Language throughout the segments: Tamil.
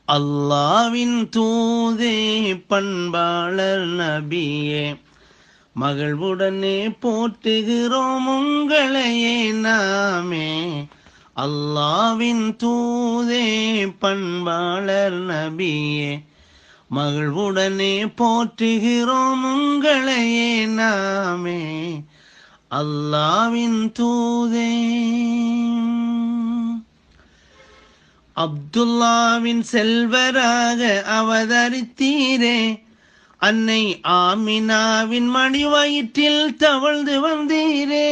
அல்லாவின் தூதே பண்பாளர் நபியே, மகிழ்வுடனே போற்றுகிறோம் உங்களையே நாமே. அல்லாவின் தூதே பண்பாளர் நபியே, மகிழ்வுடனே போற்றுகிறோம் உங்களையே நாமே. அல்லாவின் தூதே. அப்துல்லாவின் செல்வராக அவதரித்தீரே, அன்னை ஆமினாவின் மடி வயிற்றில் தவழ்ந்து வந்தீரே.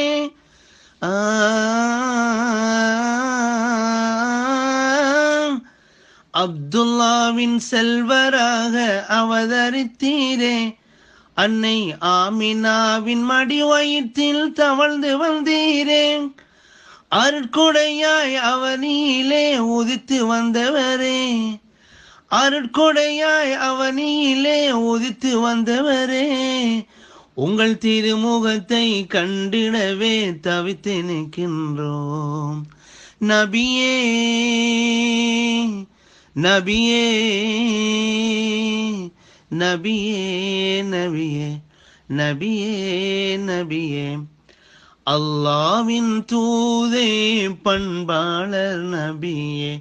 அப்துல்லாவின் செல்வராக அவதரித்தீரே, அன்னை ஆமினாவின் மடி வயிற்றில் தவழ்ந்து வந்தீரே. அருட்கொடையாய் அவனியிலே உதித்து வந்தவரே, அருட்கொடையாய் அவனியிலே உதித்து வந்தவரே. உங்கள் திருமுகத்தை கண்டிடவே தவித்து நிற்கின்றோம். நபியே நபியே நபியே நபியே நபியே நபியே. அல்லாவின் தூதே பண்பாளர் நபியே,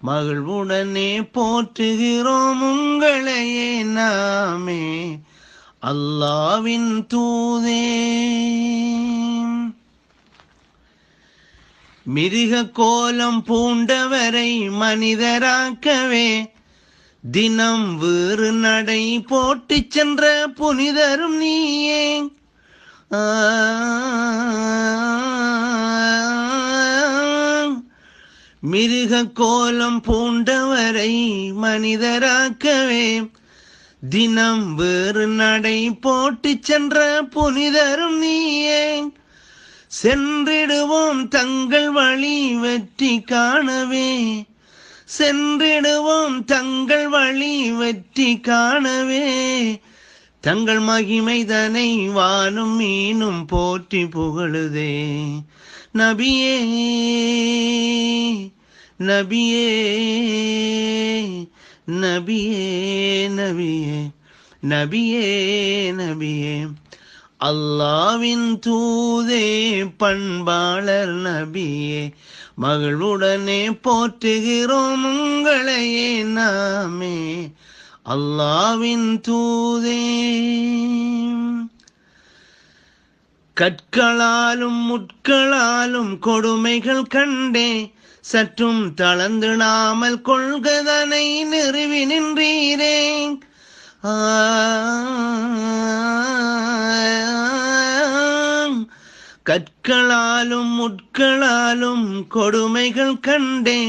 மகிழ்வுடனே போற்றுகிறோம் உங்களையே நாமே. அல்லாவின் தூதே. மிருக கோலம் பூண்டவரை மனிதராக்கவே, தினம் வேறு நடை போட்டு சென்ற புனிதரும் நீயே. மிருக கோலம் பூண்டவரை மனிதராக்கவே, தினம் வேறு நடை போட்டு சென்ற புனிதரும் நீயே. சென்றிடுவோம் தங்கள் வழி வெற்றி காணவே, சென்றிடுவோம் தங்கள் வழி வெற்றி காணவே. தங்கள் மகிமைதனை வானும் மீனும் போற்றி புகழுதே. நபியே நபியே நபியே நபியே நபியே நபியே. அல்லாவின் தூதே பண்பாளர் நபியே, மகிழ்வுடனே போற்றுகிறோம் உங்களையே நாமே. அல்லாவின் தூதே. கற்களாலும் முட்களாலும் கொடுமைகள் கண்டே, சற்றும் தளர்ந்திடாமல் கொள்கதனை நிறுவி நின்றீரே. கற்களாலும் முட்களாலும் கொடுமைகள் கண்டே,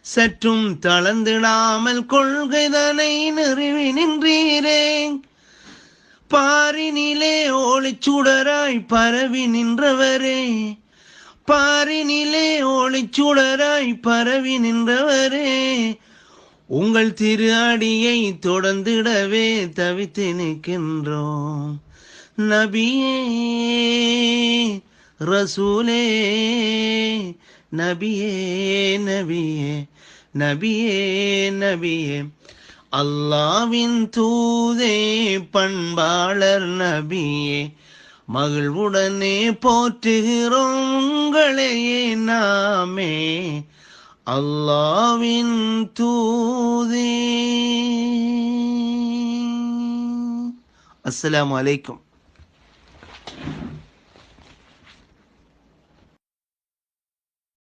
சற்றும் தளர்ந்திடாமல் கொள்கைதனை நிறுவி நின்றீரே. பாரினிலே ஒளிச்சுடராய் பரவி நின்றவரே, பாரினிலே ஒளிச்சுடராய் பரவி நின்றவரே. உங்கள் திரு அடியை தொடர்ந்திடவே தவித்து நிற்கின்றோம். நபியே ரசூலே, நபியே நபியே நபியே நபியே. அல்லாவின் தூதே பண்பாளர் நபியே, மகிழ்வுடனே போற்றுகிறோம் உங்களையே நாமே. அல்லாவின் தூதே. அஸ்ஸலாமு அலைக்கும்.